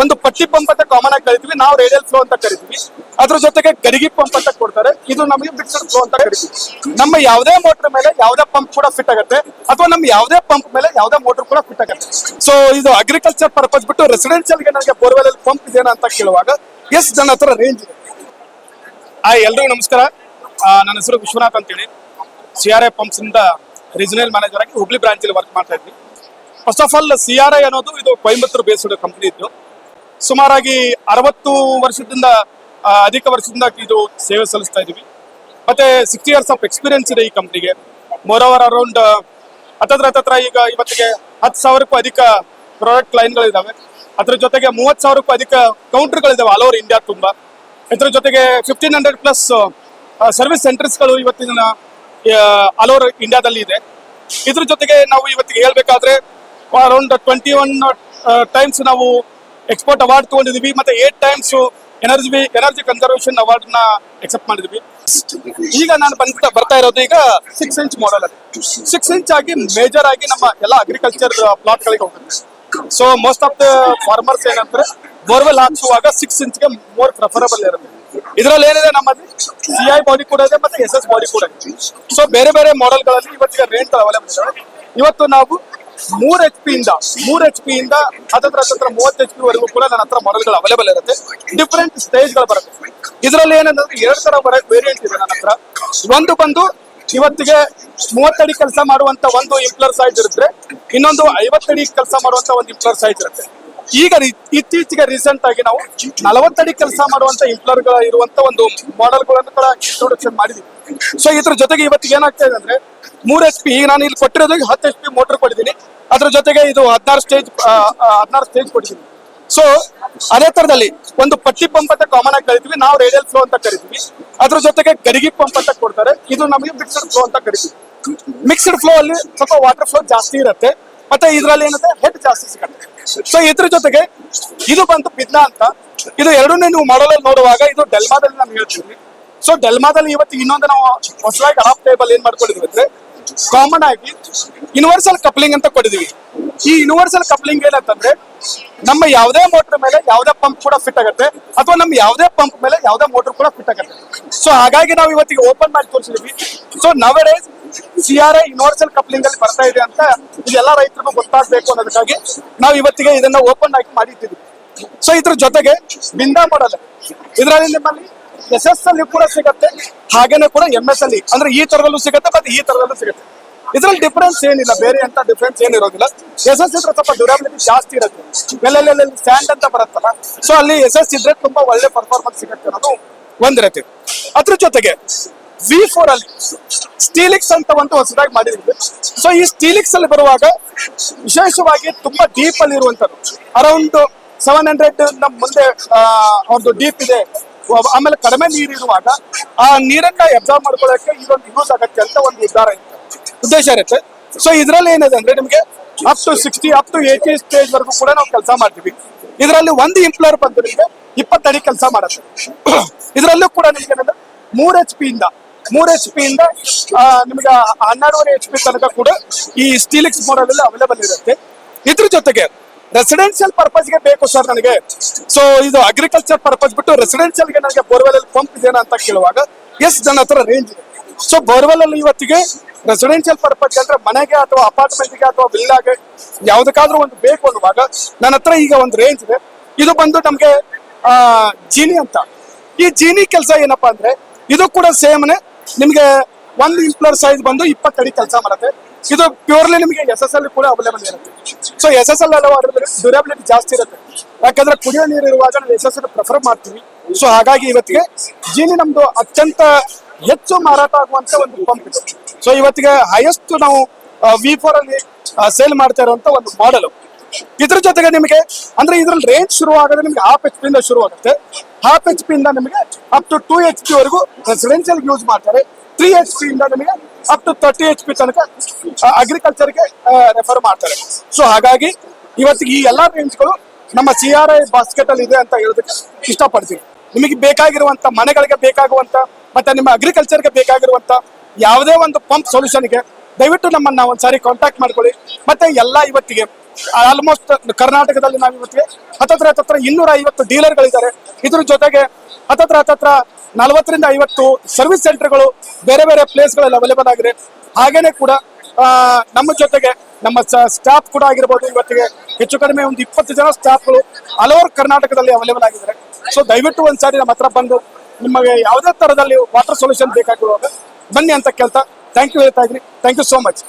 ಒಂದು ಪಟ್ಟಿ ಪಂಪ್ ಅಂತ ಕಾಮನ್ ಆಗಿ ಕರಿತೀವಿ, ನಾವು ರೇಡಿಯಲ್ ಫ್ಲೋ ಅಂತ ಕರಿತೀವಿ. ಅದ್ರ ಜೊತೆಗೆ ಗಡಿಗೆ ಪಂಪ್ ಅಂತ ಕೊಡ್ತಾರೆ, ಇದು ನಮಗೆ ಮಿಕ್ಸ್ಡ್ ಫ್ಲೋ ಅಂತ ಕರಿತೀವಿ. ನಮ್ಮ ಯಾವುದೇ ಮೋಟರ್ ಮೇಲೆ ಯಾವುದೇ ಪಂಪ್ ಕೂಡ ಫಿಟ್ ಆಗುತ್ತೆ, ಅಥವಾ ನಮ್ಮ ಯಾವುದೇ ಪಂಪ್ ಮೇಲೆ ಯಾವುದೇ ಮೋಟರ್ ಕೂಡ ಫಿಟ್ ಆಗುತ್ತೆ. ಸೊ ಇದು ಅಗ್ರಿಕಲ್ಚರ್ ಪರ್ಪಸ್ ಬಿಟ್ಟು ರೆಸಿಡೆನ್ಷಿಯಲ್ ಗೆ ನನಗೆ ಬೋರ್ವೆಲ್ ಅಲ್ಲಿ ಪಂಪ್ ಇದೆಯಾ ಅಂತ ಕೇಳುವಾಗ ಎಸ್ ನನ್ನ ಹತ್ರ ರೇಂಜ್ ಇದೆ. ಎಲ್ರಿಗೂ ನಮಸ್ಕಾರ. ನನ್ನ ಹೆಸರು ವಿಶ್ವನಾಥ್ ಅಂತೇಳಿ, CRI ಪಂಪ್ಸ್ ಇಂದ ರೀಜನಲ್ ಮ್ಯಾನೇಜರ್ ಆಗಿ ಹುಬ್ಳಿ ಬ್ರಾಂಚ್ ಅಲ್ಲಿ ವರ್ಕ್ ಮಾಡ್ತಾ ಇದ್ವಿ. ಫಸ್ಟ್ ಆಫ್ ಆಲ್ CRI ಅನ್ನೋದು ಇದು ಕೊಯಂಬತ್ತೂರು ಬೇಸ್ಡ್ ಕಂಪನಿ ಇದ್ದು, ಸುಮಾರಾಗಿ 60 ವರ್ಷದಿಂದ ಅಧಿಕ ವರ್ಷದಿಂದ ಇದು ಸೇವೆ ಸಲ್ಲಿಸ್ತಾ ಇದೀವಿ. ಮತ್ತೆ 60 years ಆಫ್ ಎಕ್ಸ್ಪೀರಿಯನ್ಸ್ ಇದೆ ಈ ಕಂಪ್ನಿಗೆ. ಮೋರ್ ಓವರ್ ಅರೌಂಡ್ ಹತ್ತತ್ರ ಈಗ ಇವತ್ತಿಗೆ 10,000ಕ್ಕೂ ಅಧಿಕ ಪ್ರಾಡಕ್ಟ್ ಲೈನ್ಗಳಿದಾವೆ. ಅದ್ರ ಜೊತೆಗೆ 30,000ಕ್ಕೂ ಅಧಿಕ ಕೌಂಟರ್ಗಳಿದಾವೆ ಆಲ್ ಓವರ್ ಇಂಡಿಯಾ ತುಂಬಾ. ಇದ್ರ ಜೊತೆಗೆ 1500+ ಸರ್ವಿಸ್ ಸೆಂಟರ್ಸ್ಗಳು ಇವತ್ತಿನ ಆಲ್ ಓವರ್ ಇಂಡಿಯಾದಲ್ಲಿ ಇದೆ. ಇದ್ರ ಜೊತೆಗೆ ನಾವು ಇವತ್ತಿಗೆ ಹೇಳ್ಬೇಕಾದ್ರೆ ಅರೌಂಡ್ 21 ಟೈಮ್ಸ್ ನಾವು ಎಕ್ಸ್ಪೋರ್ಟ್ ಅವಾರ್ಡ್ ತಗೊಂಡಿದೀವಿ. ಮತ್ತೆ 8 ಟೈಮ್ಸ್ ಎನರ್ಜಿ ಕನ್ಸರ್ವೇಷನ್ ಅವಾರ್ಡ್ ನ ಎಕ್ಸೆಪ್ಟ್ ಮಾಡಿದ್ವಿ. ಈಗ ನಾನು ಬರ್ತಾ ಇರೋದು ಈಗ 6 ಇಂಚ್ ಮಾಡೆಲ್ ಅಲ್ಲಿ. 6 ಇಂಚ್ ಆಗಿ ಮೇಜರ್ ಆಗಿ ನಮ್ಮ ಎಲ್ಲ ಅಗ್ರಿಕಲ್ಚರ್ ಪ್ಲಾಟ್ ಗಳಿಗೆ ಹೋಗುತ್ತೆ. So most of the farmers ಏನಂದ್ರೆ ಬೋರ್ವೆಲ್ ಹಾಕ್ಸುವಾಗ 6 ಇಂಚ್ಗೆ ಮೋರ್ ಪ್ರಿಫರಬಲ್ ಇರುತ್ತೆ. ಇದರಲ್ಲಿ ಏನಿದೆ, ನಮ್ಮಲ್ಲಿ CI ಬಾಡಿ ಕೂಡ ಇದೆ, ಮತ್ತೆ SS ಬಾಡಿ ಕೂಡ ಇದೆ. ಸೊ ಬೇರೆ ಬೇರೆ ಮಾಡೆಲ್ ಗಳಲ್ಲಿ ಇವತ್ತಿಗೆ ರೇಂಜ್ ಅವೈಲೇಬಲ್ ಇದೆ. ಇವತ್ತು ನಾವು 3 HP ಇಂದ ಹತ್ತತ್ರ 30 HP ವರೆಗೂ ಕೂಡ ನನ್ನ ಹತ್ರ ಮಾಡೆಲ್ಗಳು ಅವೈಲೇಬಲ್ ಇರುತ್ತೆ. ಡಿಫರೆಂಟ್ ಸ್ಟೇಜ್ಗಳು ಬರುತ್ತೆ. ಇದರಲ್ಲಿ ಏನಂದ್ರೆ 2 ತರ ವೇರಿಯಂಟ್ ಇದೆ ನನ್ನ ಹತ್ರ. ಒಂದು ಬಂದು ಇವತ್ತಿಗೆ 30 ಅಡಿ ಕೆಲಸ ಮಾಡುವಂತ ಒಂದು ಇಂಪ್ಲರ್ ಸೈಜ್ ಇರುತ್ತೆ, ಇನ್ನೊಂದು 50 ಅಡಿ ಕೆಲಸ ಮಾಡುವಂತ ಒಂದು ಇಂಪ್ಲರ್ ಸೈಜ್ ಇರುತ್ತೆ. ಈಗ ಇತ್ತೀಚೆಗೆ ರೀಸೆಂಟ್ ಆಗಿ ನಾವು 40 ಅಡಿ ಕೆಲಸ ಮಾಡುವಂತ ಇಂಪ್ಲರ್ ಇರುವಂತ ಒಂದು ಮಾಡೆಲ್ಗಳನ್ನು ಕೂಡ ಇಂಟ್ರೊಡಕ್ಷನ್ ಮಾಡಿದ್ವಿ. ಸೊ ಇದ್ರ ಜೊತೆಗೆ ಇವತ್ತಿಗೆ ಏನಾಗ್ತಾ ಇದೆ ಅಂದ್ರೆ 3 HP, ಈಗ ನಾನು ಇಲ್ಲಿ ಕೊಟ್ಟಿರೋದು 10 HP ಮೋಟರ್ ಕೊಟ್ಟಿದ್ದೀನಿ. ಅದ್ರ ಜೊತೆಗೆ ಇದು 16 ಸ್ಟೇಜ್ ಕೊಟ್ಟಿದ್ದೀನಿ. ಸೊ ಅದೇ ತರದಲ್ಲಿ ಒಂದು ಪಟ್ಟಿ ಪಂಪ್ ಅಂತ ಕಾಮನ್ ಆಗಿ ಕರಿತೀವಿ, ನಾವು ರೇಡಿಯಲ್ ಫ್ಲೋ ಅಂತ ಕರಿತೀವಿ. ಅದ್ರ ಜೊತೆಗೆ ಗಡಿಗೆ ಪಂಪ್ ಅಂತ ಕೊಡ್ತಾರೆ, ಇದು ನಮಗೆ ಮಿಕ್ಸ್ಡ್ ಫ್ಲೋ ಅಂತ ಕರಿತೀವಿ. ಮಿಕ್ಸ್ಡ್ ಫ್ಲೋ ಅಲ್ಲಿ ಸ್ವಲ್ಪ ವಾಟರ್ ಫ್ಲೋ ಜಾಸ್ತಿ ಇರುತ್ತೆ, ಮತ್ತೆ ಇದ್ರಲ್ಲಿ ಏನಂದ್ರೆ ಹೆಡ್ ಜಾಸ್ತಿ ಸಿಗುತ್ತೆ. ಸೊ ಇದ್ರ ಜೊತೆಗೆ ಇದು ಬಂದು ಬಿದ್ನಾ ಅಂತ, ಇದು ಎರಡನ್ನೇ ನೀವು ಮಾಡಲ್ ನೋಡುವಾಗ ಇದು ಡೆಲ್ಮಾದಲ್ಲಿ ನಾನು ಹೇಳ್ತೀವಿ. ಸೊ ಡೆಲ್ಮಾದಲ್ಲಿ ಇವತ್ತು ಇನ್ನೊಂದು ನಾವು ಹೊಸದಾಗಿ ಅಡಾಪ್ಟ್ ಟೇಬಲ್ ಏನ್ ಮಾಡ್ಕೊಂಡಿದ್ವಿ ಅಂದ್ರೆ ಕಾಮನ್ ಆಗಿ ಯೂನಿವರ್ಸಲ್ ಕಪ್ಲಿಂಗ್ ಅಂತ ಕೊಟ್ಟಿದೀವಿ. ಈ ಯೂನಿವರ್ಸಲ್ ಕಪ್ಲಿಂಗ್ ಏನಂತಂದ್ರೆ ನಮ್ಮ ಯಾವುದೇ ಮೋಟರ್ ಮೇಲೆ ಯಾವುದೇ ಪಂಪ್ ಕೂಡ ಫಿಟ್ ಆಗುತ್ತೆ, ಅಥವಾ ನಮ್ಮ ಯಾವುದೇ ಪಂಪ್ ಮೇಲೆ ಯಾವುದೇ ಮೋಟರ್ ಕೂಡ ಫಿಟ್ ಆಗುತ್ತೆ. ಸೊ ಹಾಗಾಗಿ ನಾವು ಇವತ್ತಿಗೆ ಓಪನ್ ಮಾಡಿ ತೋರಿಸಿದ್ವಿ. So nowadays CRI universal coupling ಅಲ್ಲಿ ಬರ್ತಾ ಇದೆ ಅಂತ ಇದೆಲ್ಲ ರೈತರಿಗೂ ಗೊತ್ತಾಗಬೇಕು ಅನ್ನೋದಕ್ಕಾಗಿ ನಾವು ಇವತ್ತಿಗೆ ಇದನ್ನ ಓಪನ್ ಆಗಿ ಮಾಡಿದ್ದೀವಿ. ಸೊ ಇದ್ರ ಜೊತೆಗೆ ಬಿಂದಾ ಮಾಡಲ್, ಇದರಲ್ಲಿ ನಿಮ್ಮಲ್ಲಿ SS ಅಲ್ಲಿ ಕೂಡ ಸಿಗುತ್ತೆ, ಹಾಗೇನೆ ಕೂಡ MS ಅಲ್ಲಿ ಅಂದ್ರೆ ಈ ತರದಲ್ಲೂ ಸಿಗುತ್ತೆ, ಮತ್ತೆ ಈ ತರದಲ್ಲೂ ಸಿಗುತ್ತೆ. ಇದ್ರಲ್ಲಿ ಡಿಫರೆನ್ಸ್ ಏನಿಲ್ಲ, ಬೇರೆ ಅಂತ ಡಿಫರೆನ್ಸ್ ಏನಿರೋದಿಲ್ಲ. SS ಇದ್ರೆ ಸ್ವಲ್ಪ ಡ್ಯೂರಬಿಲಿಟಿ ಜಾಸ್ತಿ ಇರುತ್ತೆ, ಎಲ್ಲೆಲ್ಲಿ ಸ್ಯಾಂಡ್ ಅಂತ ಬರುತ್ತಲ್ಲ, ಸೊ ಅಲ್ಲಿ SS ಇದ್ರೆ ತುಂಬಾ ಒಳ್ಳೆ ಪರ್ಫಾರ್ಮೆನ್ಸ್ ಸಿಗುತ್ತೆ ಅನ್ನೋದು ಒಂದಿರತ್ತೆ. ಅದ್ರ ಜೊತೆಗೆ V4 ಅಲ್ಲಿ ಸ್ಟೀಲಿಕ್ಸ್ ಅಂತ ಒಂದು ಹೊಸದಾಗಿ ಮಾಡಿದ್ವಿ. ಸೊ ಈ ಸ್ಟೀಲಿಕ್ಸ್ ಅಲ್ಲಿ ಬರುವಾಗ ವಿಶೇಷವಾಗಿ ತುಂಬಾ ಡೀಪ್ ಅಲ್ಲಿ ಇರುವಂತದ್ದು, ಅರೌಂಡ್ 700 ನಮ್ಮ ಮುಂದೆ ಒಂದು ಡೀಪ್ ಇದೆ. ಆಮೇಲೆ ಕಡಿಮೆ ನೀರು ಇರುವಾಗ ಆ ನೀರನ್ನ ಅಬ್ಸರ್ವ್ ಮಾಡ್ಕೊಳ್ಳೋಕೆ ಇದೊಂದು ಯೂಸ್ ಆಗತ್ತೆ ಅಂತ ಒಂದು ಉದ್ದೇಶ ಇರುತ್ತೆ. ಸೊ ಇದ್ರಲ್ಲಿ ಏನಿದೆ ಅಂದ್ರೆ ನಿಮ್ಗೆ up to 60 up to 80 stage ವರೆಗೂ ಕೂಡ ನಾವು ಕೆಲಸ ಮಾಡ್ತೀವಿ. ಇದರಲ್ಲಿ ಒಂದು ಇಂಪ್ಲರ್ ಬಂದು ನಿಮ್ಗೆ 20 ಅಡಿ ಕೆಲಸ ಮಾಡುತ್ತೆ. ಇದರಲ್ಲೂ ಕೂಡ ನಿಮ್ಗೆ 3 HP ಇಂದ ನಿಮ್ಗೆ 12.5 HP ತನಕ ಕೂಡ ಈ ಸ್ಟೀಲಿಕ್ಸ್ ಮಾಡೆಲ್ ಅಲ್ಲಿ ಅವೈಲೇಬಲ್ ಇರುತ್ತೆ. ಇದ್ರ ಜೊತೆಗೆ ರೆಸಿಡೆನ್ಷಿಯಲ್ ಪರ್ಪಸ್ಗೆ ಬೇಕು ಸರ್ ನನಗೆ, ಸೊ ಇದು ಅಗ್ರಿಕಲ್ಚರ್ ಪರ್ಪಸ್ ಬಿಟ್ಟು ರೆಸಿಡೆನ್ಷಿಯಲ್ ಗೆ ನನಗೆ ಬೋರ್ವೆಲ್ ಅಲ್ಲಿ ಪಂಪ್ ಇದೆಯಾ ಅಂತ ಕೇಳುವಾಗ ಎಸ್ ನನ್ನ ಹತ್ರ ರೇಂಜ್ ಇದೆ. ಸೊ ಬೋರ್ವೆಲ್ ಅಲ್ಲಿ ಇವತ್ತಿಗೆ ರೆಸಿಡೆನ್ಷಿಯಲ್ ಪರ್ಪಸ್ ಅಂದ್ರೆ ಮನೆಗೆ ಅಥವಾ ಅಪಾರ್ಟ್ಮೆಂಟ್ಗೆ ಅಥವಾ ವಿಲ್ಲಾಗೆ ಯಾವ್ದಕ್ಕಾದ್ರೂ ಒಂದು ಬೇಕು ಅನ್ನುವಾಗ ನನ್ನ ಹತ್ರ ಈಗ ಒಂದು ರೇಂಜ್ ಇದೆ. ಇದು ಬಂದು ನಮ್ಗೆ ಜೀನಿ ಅಂತ. ಈ ಜೀನಿ ಕೆಲಸ ಏನಪ್ಪಾ ಅಂದ್ರೆ ಇದು ಕೂಡ ಸೇಮ್ನೆ ನಿಮ್ಗೆ ಒಂದು ಇಂಪ್ಲರ್ ಸೈಜ್ ಬಂದು 20 ಅಡಿ ಕೆಲಸ ಮಾಡುತ್ತೆ. ಇದು ಪ್ಯೂರ್ಲಿ ನಿಮಗೆ SS ಅಲ್ಲಿ ಕೂಡ ಅವೈಲೇಬಲ್ ಇರುತ್ತೆ. ಸೊ SS ಅಲ್ಲಿ ಡ್ಯೂರಬಿಲಿಟಿ ಜಾಸ್ತಿ ಇರುತ್ತೆ, ಯಾಕಂದ್ರೆ ಕುಡಿಯೋ ನೀರು ಇರುವಾಗ ನಾವು SS ಅನ್ನು ಪ್ರಿಫರ್ ಮಾಡ್ತೀವಿ. ಸೊ ಹಾಗಾಗಿ ಇವತ್ತಿಗೆ ಜೀನಿ ನಮ್ದು ಅತ್ಯಂತ ಹೆಚ್ಚು ಮಾರಾಟ ಆಗುವಂತ ಒಂದು ಪಂಪ್ ಇದೆ. ಸೊ ಇವತ್ತಿಗೆ ಹೈಯೆಸ್ಟ್ ನಾವು V4 ಅಲ್ಲಿ ಸೇಲ್ ಮಾಡ್ತಾ ಇರುವಂತ ಒಂದು ಮಾಡೆಲ್. ಇದ್ರ ಜೊತೆಗೆ ನಿಮಗೆ ಅಂದ್ರೆ ಇದ್ರಲ್ಲಿ ರೇಂಜ್ ಶುರು ಆಗೋದು ನಿಮ್ಗೆ 1/2 HP ಇಂದ ಶುರು ಆಗುತ್ತೆ. 1/2 HP ಇಂದ ನಿಮಗೆ ಅಪ್ ಟು 2 HP ವರೆಗೂ ರೆಸಿಡೆನ್ಷಿಯಲ್ ಯೂಸ್ ಮಾಡ್ತಾರೆ. 3 HP ಇಂದ ನಿಮಗೆ ಅಪ್ ಟು 30 HP ತನಕ ಅಗ್ರಿಕಲ್ಚರ್ಗೆ ರೆಫರ್ ಮಾಡ್ತಾರೆ. ಸೊ ಹಾಗಾಗಿ ಇವತ್ತಿಗೆ ಈ ಎಲ್ಲಾ ರೇಂಜ್ಗಳು ನಮ್ಮ CRI ಬಾಸ್ಕೆಟ್ ಅಲ್ಲಿ ಇದೆ ಅಂತ ಹೇಳೋದಕ್ಕೆ ಇಷ್ಟಪಡ್ತೀನಿ. ನಿಮಗೆ ಬೇಕಾಗಿರುವಂತ ಮನೆಗಳಿಗೆ ಬೇಕಾಗುವಂತ ಮತ್ತೆ ನಿಮ್ಮ ಅಗ್ರಿಕಲ್ಚರ್ಗೆ ಬೇಕಾಗಿರುವಂತ ಯಾವುದೇ ಒಂದು ಪಂಪ್ ಸೊಲ್ಯೂಷನ್ಗೆ ದಯವಿಟ್ಟು ನಮ್ಮನ್ನ ಒಂದ್ಸಾರಿ ಕಾಂಟ್ಯಾಕ್ಟ್ ಮಾಡ್ಕೊಳ್ಳಿ. ಮತ್ತೆ ಎಲ್ಲ ಇವತ್ತಿಗೆ ಆಲ್ಮೋಸ್ಟ್ ಕರ್ನಾಟಕದಲ್ಲಿ ನಾವು ಇವತ್ತಿಗೆ ಹತ್ತತ್ರ 250 ಡೀಲರ್ಗಳಿದ್ದಾರೆ. ಇದ್ರ ಜೊತೆಗೆ ಹತ್ತತ್ರ 40ರಿಂದ 50 ಸರ್ವಿಸ್ ಸೆಂಟರ್ಗಳು ಬೇರೆ ಬೇರೆ ಪ್ಲೇಸ್ಗಳಲ್ಲಿ ಅವೈಲೇಬಲ್ ಆಗಿದೆ. ಹಾಗೇನೆ ಕೂಡ ನಮ್ಮ ಜೊತೆಗೆ ನಮ್ಮ ಸ್ಟಾಫ್ ಕೂಡ ಆಗಿರ್ಬೋದು, ಇವತ್ತಿಗೆ ಹೆಚ್ಚು ಕಡಿಮೆ ಒಂದು 20 ಜನ ಸ್ಟಾಫ್ಗಳು ಆಲ್ ಓವರ್ ಕರ್ನಾಟಕದಲ್ಲಿ ಅವೈಲೇಬಲ್ ಆಗಿದ್ದಾರೆ. ಸೊ ದಯವಿಟ್ಟು ಒಂದ್ಸಾರಿ ನಮ್ಮ ಹತ್ರ ಬಂದು ನಿಮಗೆ ಯಾವುದೇ ತರದಲ್ಲಿ ವಾಟರ್ ಸೊಲ್ಯೂಷನ್ ಬೇಕಾಗಿರುವಾಗ ಬನ್ನಿ ಅಂತ ಕೇಳ್ತಾ ಥ್ಯಾಂಕ್ ಯು ಹೇಳ್ತಾ ಇದ್ದೀನಿ. Thank you so much.